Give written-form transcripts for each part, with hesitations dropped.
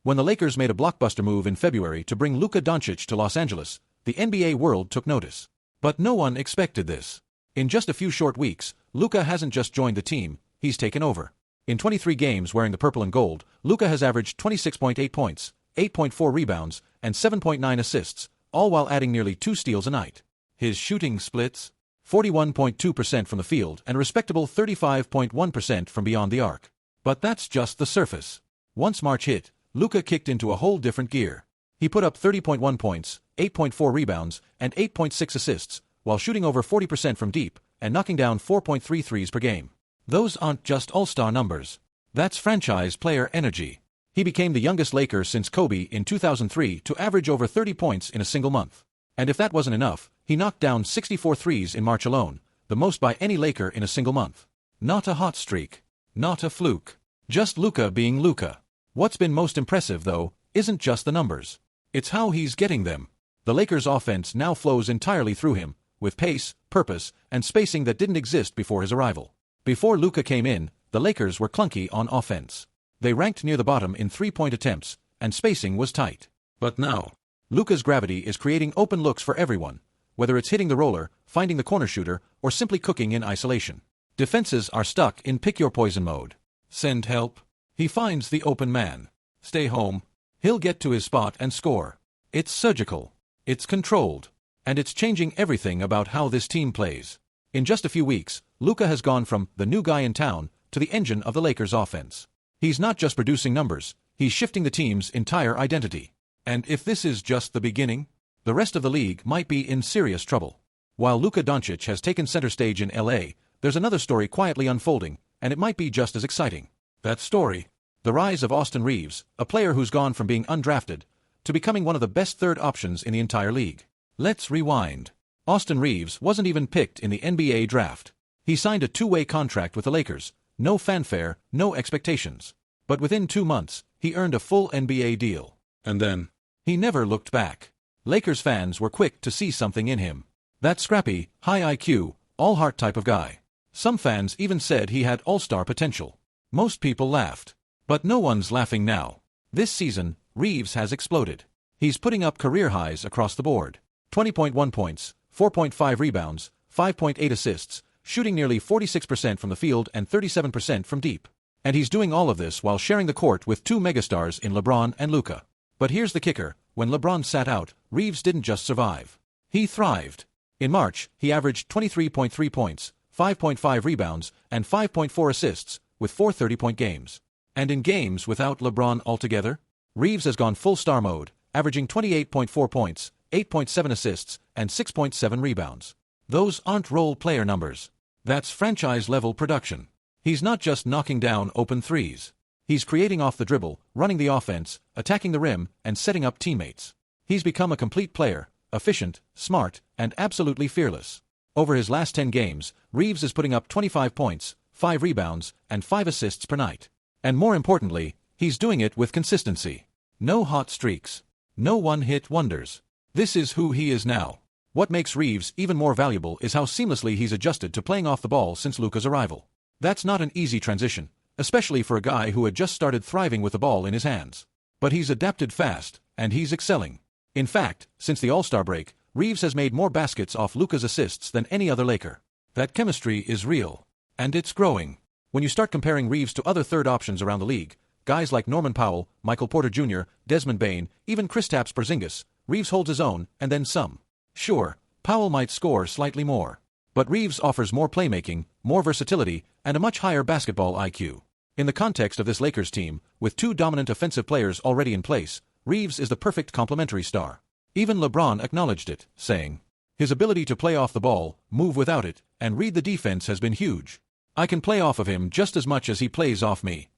When the Lakers made a blockbuster move in February to bring Luka Doncic to Los Angeles, the NBA world took notice. But no one expected this. In just a few short weeks, Luka hasn't just joined the team, he's taken over. In 23 games wearing the purple and gold, Luka has averaged 26.8 points, 8.4 rebounds, and 7.9 assists, all while adding nearly 2 steals a night. His shooting splits: 41.2% from the field and a respectable 35.1% from beyond the arc. But that's just the surface. Once March hit, Luka kicked into a whole different gear. He put up 30.1 points, 8.4 rebounds, and 8.6 assists, while shooting over 40% from deep and knocking down 4.3 threes per game. Those aren't just all-star numbers. That's franchise player energy. He became the youngest Laker since Kobe in 2003 to average over 30 points in a single month. And if that wasn't enough, he knocked down 64 threes in March alone, the most by any Laker in a single month. Not a hot streak. Not a fluke. Just Luka being Luka. What's been most impressive, though, isn't just the numbers. It's how he's getting them. The Lakers' offense now flows entirely through him, with pace, purpose, and spacing that didn't exist before his arrival. Before Luka came in, the Lakers were clunky on offense. They ranked near the bottom in three-point attempts, and spacing was tight. But now, Luka's gravity is creating open looks for everyone, whether it's hitting the roller, finding the corner shooter, or simply cooking in isolation. Defenses are stuck in pick-your-poison mode. Send help. He finds the open man. Stay home. He'll get to his spot and score. It's surgical. It's controlled. And it's changing everything about how this team plays. In just a few weeks, Luka has gone from the new guy in town to the engine of the Lakers' offense. He's not just producing numbers, he's shifting the team's entire identity. And if this is just the beginning, the rest of the league might be in serious trouble. While Luka Doncic has taken center stage in LA, there's another story quietly unfolding, and it might be just as exciting. That story: the rise of Austin Reaves, a player who's gone from being undrafted to becoming one of the best third options in the entire league. Let's rewind. Austin Reaves wasn't even picked in the NBA draft. He signed a two-way contract with the Lakers, no fanfare, no expectations. But within 2 months, he earned a full NBA deal. And then, he never looked back. Lakers fans were quick to see something in him. That scrappy, high IQ, all-heart type of guy. Some fans even said he had all-star potential. Most people laughed. But no one's laughing now. This season, Reaves has exploded. He's putting up career highs across the board. 20.1 points, 4.5 rebounds, 5.8 assists, shooting nearly 46% from the field and 37% from deep. And he's doing all of this while sharing the court with two megastars in LeBron and Luka. But here's the kicker: when LeBron sat out, Reaves didn't just survive. He thrived. In March, he averaged 23.3 points, 5.5 rebounds, and 5.4 assists, with 4 30-point games. And in games without LeBron altogether, Reaves has gone full star mode, averaging 28.4 points, 8.7 assists, and 6.7 rebounds. Those aren't role player numbers. That's franchise-level production. He's not just knocking down open threes. He's creating off the dribble, running the offense, attacking the rim, and setting up teammates. He's become a complete player, efficient, smart, and absolutely fearless. Over his last 10 games, Reaves is putting up 25 points, 5 rebounds, and 5 assists per night. And more importantly, he's doing it with consistency. No hot streaks. No one-hit wonders. This is who he is now. What makes Reaves even more valuable is how seamlessly he's adjusted to playing off the ball since Luka's arrival. That's not an easy transition, especially for a guy who had just started thriving with the ball in his hands. But he's adapted fast, and he's excelling. In fact, since the All-Star break, Reaves has made more baskets off Luka's assists than any other Laker. That chemistry is real. And it's growing. When you start comparing Reaves to other third options around the league, guys like Norman Powell, Michael Porter Jr., Desmond Bane, even Kristaps Porzingis, Reaves holds his own, and then some. Sure, Powell might score slightly more. But Reaves offers more playmaking, more versatility, and a much higher basketball IQ. In the context of this Lakers team, with two dominant offensive players already in place, Reaves is the perfect complementary star. Even LeBron acknowledged it, saying, "His ability to play off the ball, move without it, and read the defense has been huge. I can play off of him just as much as he plays off me."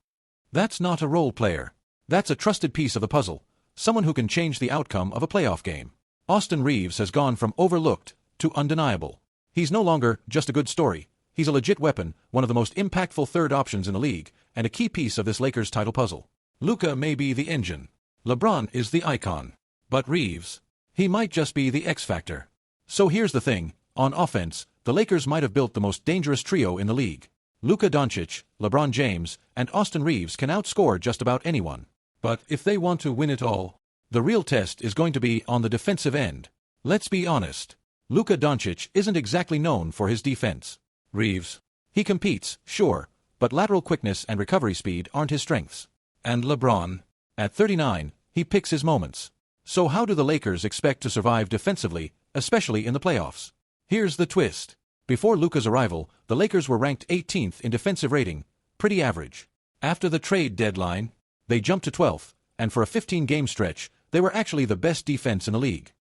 That's not a role player. That's a trusted piece of the puzzle, someone who can change the outcome of a playoff game. Austin Reaves has gone from overlooked to undeniable. He's no longer just a good story. He's a legit weapon, one of the most impactful third options in the league, and a key piece of this Lakers title puzzle. Luka may be the engine. LeBron is the icon. But Reaves, he might just be the X factor. So here's the thing: on offense, the Lakers might have built the most dangerous trio in the league. Luka Doncic, LeBron James, and Austin Reaves can outscore just about anyone. But if they want to win it all, the real test is going to be on the defensive end. Let's be honest. Luka Doncic isn't exactly known for his defense. Reaves. He competes, sure, but lateral quickness and recovery speed aren't his strengths. And LeBron. At 39, he picks his moments. So how do the Lakers expect to survive defensively, especially in the playoffs? Here's the twist. Before Luka's arrival, the Lakers were ranked 18th in defensive rating, pretty average. After the trade deadline, they jumped to 12th, and for a 15-game stretch, they were actually the best defense in the league.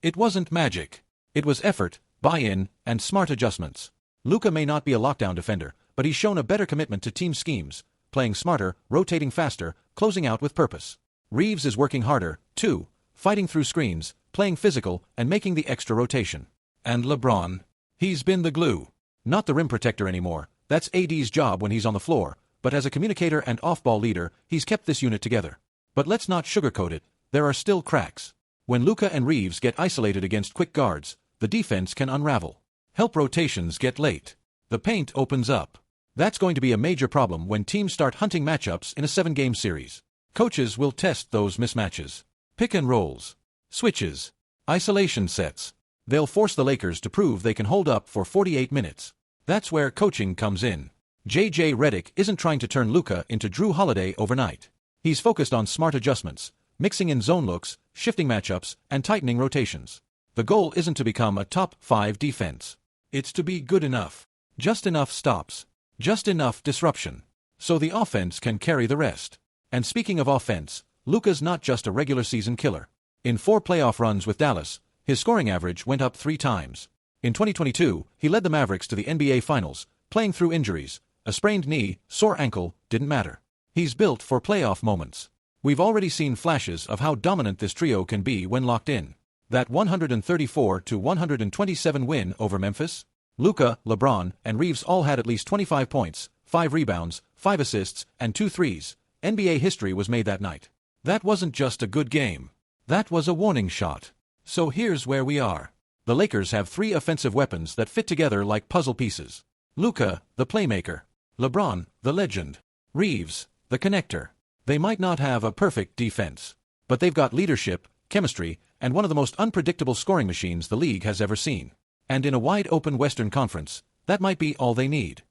It wasn't magic. It was effort, buy-in, and smart adjustments. Luka may not be a lockdown defender, but he's shown a better commitment to team schemes, playing smarter, rotating faster, closing out with purpose. Reaves is working harder, too, fighting through screens, playing physical, and making the extra rotation. And LeBron. He's been the glue. Not the rim protector anymore, that's AD's job when he's on the floor, but as a communicator and off-ball leader, he's kept this unit together. But let's not sugarcoat it, there are still cracks. When Luka and Reaves get isolated against quick guards, the defense can unravel. Help rotations get late. The paint opens up. That's going to be a major problem when teams start hunting matchups in a 7-game series. Coaches will test those mismatches. Pick and rolls. Switches. Isolation sets. They'll force the Lakers to prove they can hold up for 48 minutes. That's where coaching comes in. J.J. Redick isn't trying to turn Luka into Drew Holiday overnight. He's focused on smart adjustments, mixing in zone looks, shifting matchups, and tightening rotations. The goal isn't to become a top 5 defense. It's to be good enough. Just enough stops. Just enough disruption. So the offense can carry the rest. And speaking of offense, Luka's not just a regular season killer. In 4 playoff runs with Dallas, his scoring average went up 3 times. In 2022, he led the Mavericks to the NBA Finals, playing through injuries. A sprained knee, sore ankle, didn't matter. He's built for playoff moments. We've already seen flashes of how dominant this trio can be when locked in. That 134-127 win over Memphis? Luka, LeBron, and Reaves all had at least 25 points, 5 rebounds, 5 assists, and 2 threes. NBA history was made that night. That wasn't just a good game. That was a warning shot. So here's where we are. The Lakers have 3 offensive weapons that fit together like puzzle pieces. Luka, the playmaker. LeBron, the legend. Reaves, the connector. They might not have a perfect defense, but they've got leadership, chemistry, and one of the most unpredictable scoring machines the league has ever seen. And in a wide-open Western Conference, that might be all they need.